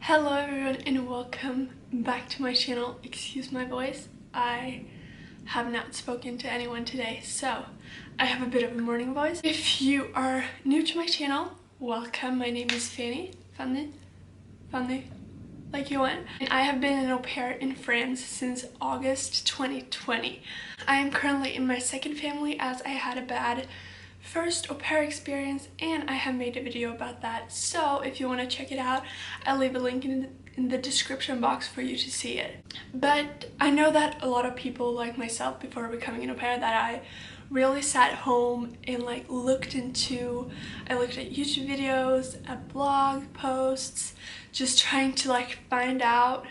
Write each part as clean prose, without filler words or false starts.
Hello everyone and welcome back to my channel. Excuse my voice, I have not spoken to anyone today, so I have a bit of a morning voice. If you are new to my channel, welcome. My name is Fanny, like you want. And I have been an au pair in France since August 2020. I am currently in my second family as I had a bad first au pair experience and I have made a video about that, so if you want to check it out, I'll leave a link in the description box for you to see it. But I know that a lot of people like myself before becoming an au pair that I really sat home and looked at YouTube videos, at blog posts, just trying to find out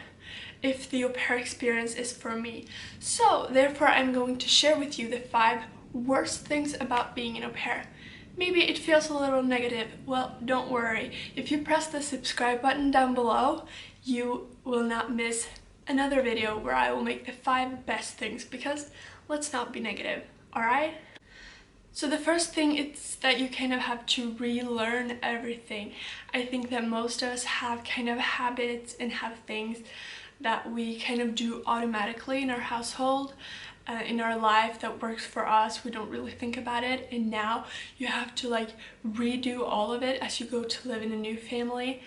if the au pair experience is for me. So therefore I'm going to share with you the 5 worst things about being an au pair. Maybe it feels a little negative. Well, don't worry. If you press the subscribe button down below, you will not miss another video where I will make the 5 best things, because let's not be negative, alright? So the first thing is that you kind of have to relearn everything. I think that most of us have kind of habits and have things that we kind of do automatically in our household, in our life, that works for us. We don't really think about it, and now you have to redo all of it as you go to live in a new family,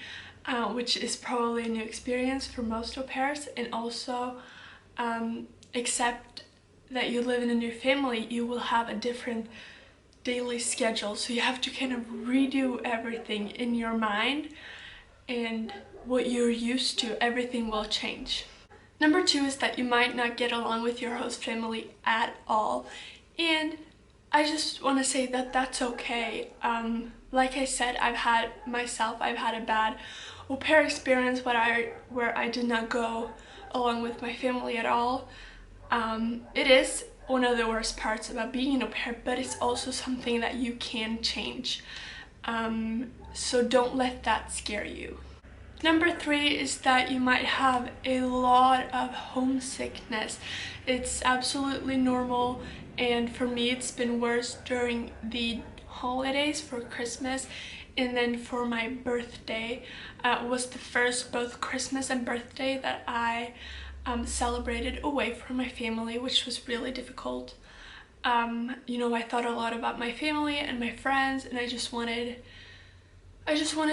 which is probably a new experience for most au pairs. And also, except that you live in a new family, you will have a different daily schedule, so you have to kind of redo everything in your mind, and what you're used to, everything will change. Number 2 is that you might not get along with your host family at all, and I just want to say that that's okay. Like I said, I've had a bad au pair experience where I did not go along with my family at all. It is one of the worst parts about being an au pair, but it's also something that you can change. So don't let that scare you. Number 3 is that you might have a lot of homesickness. It's absolutely normal, and for me it's been worse during the holidays, for Christmas, and then for my birthday. Was the first both Christmas and birthday that I celebrated away from my family, which was really difficult. You know, I thought a lot about my family and my friends, and I just wanted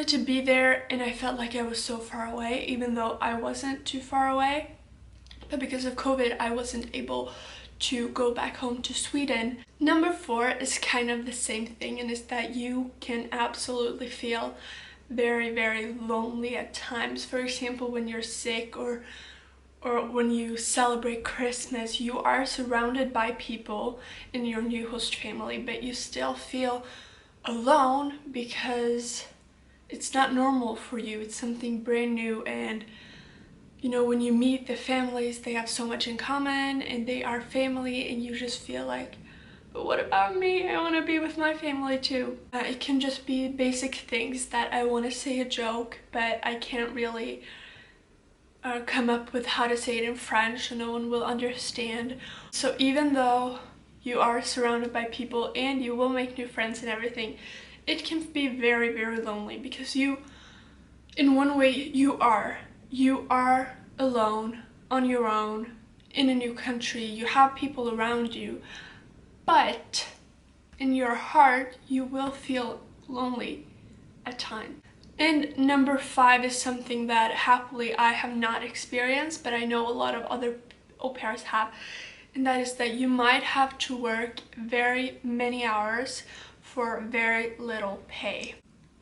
to be there, and I felt like I was so far away, even though I wasn't too far away. But because of COVID, I wasn't able to go back home to Sweden. Number 4 is kind of the same thing, and is that you can absolutely feel very, very lonely at times. For example, when you're sick or when you celebrate Christmas, you are surrounded by people in your new host family, but you still feel alone because it's not normal for you. It's something brand new, and you know, when you meet the families, they have so much in common and they are family, and you just feel like, but what about me? I want to be with my family too. It can just be basic things that I want to say a joke, but I can't really come up with how to say it in French, so no one will understand. So even though you are surrounded by people and you will make new friends and everything, it can be very, very lonely, because you, in one way, you are alone, on your own, in a new country. You have people around you, but in your heart, you will feel lonely at times. And number 5 is something that happily I have not experienced, but I know a lot of other au pairs have, and that is that you might have to work very many hours for very little pay.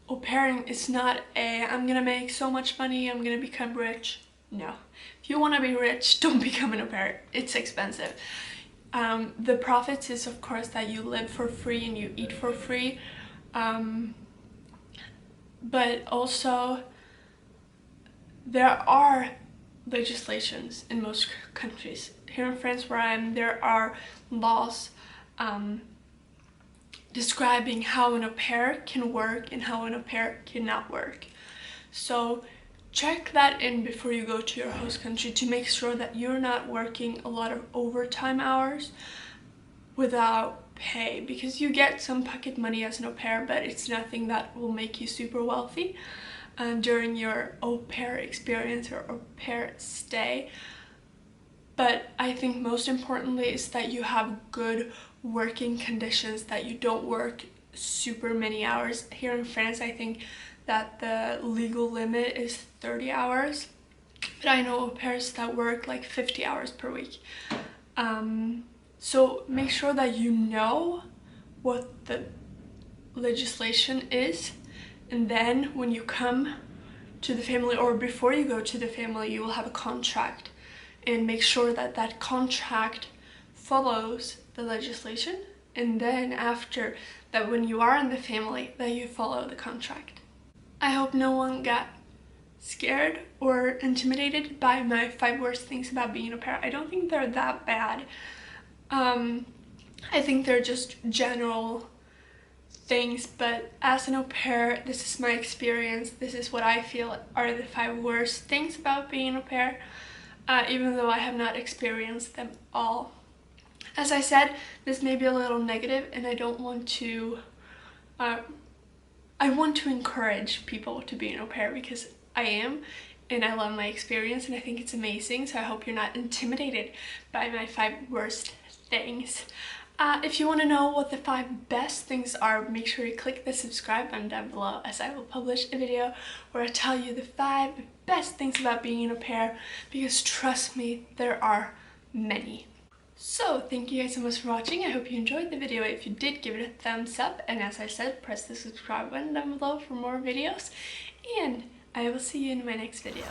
Au pairing is not I'm gonna make so much money, I'm gonna become rich. No. If you want to be rich, don't become an au pair. It's expensive. The profits is, of course, that you live for free and you eat for free. But also, there are legislations in most countries. Here in France, where I am, there are laws describing how an au pair can work and how an au pair cannot work. So check that in before you go to your host country, to make sure that you're not working a lot of overtime hours without pay, because you get some pocket money as an au pair, but it's nothing that will make you super wealthy. during your au pair experience or au pair stay. But I think most importantly is that you have good working conditions, that you don't work super many hours. Here in France, I think that the legal limit is 30 hours, but I know au pairs that work like 50 hours per week. So make sure that you know what the legislation is, and then when you come to the family, or before you go to the family, you will have a contract, and make sure that that contract follows the legislation, and then after that, when you are in the family, that you follow the contract. I hope no one got scared or intimidated by my 5 worst things about being a pair. I don't think they're that bad. I think they're just general things, but as an au pair, this is my experience. This is what I feel are the 5 worst things about being an au pair, even though I have not experienced them all. As I said, this may be a little negative, and I don't want to, I want to encourage people to be an au pair because I am, and I love my experience, and I think it's amazing, so I hope you're not intimidated by my 5 worst things. If you want to know what the 5 best things are, make sure you click the subscribe button down below, as I will publish a video where I tell you the 5 best things about being an au pair, because trust me, there are many. So thank you guys so much for watching. I hope you enjoyed the video. If you did, give it a thumbs up, and as I said, press the subscribe button down below for more videos, and I will see you in my next video.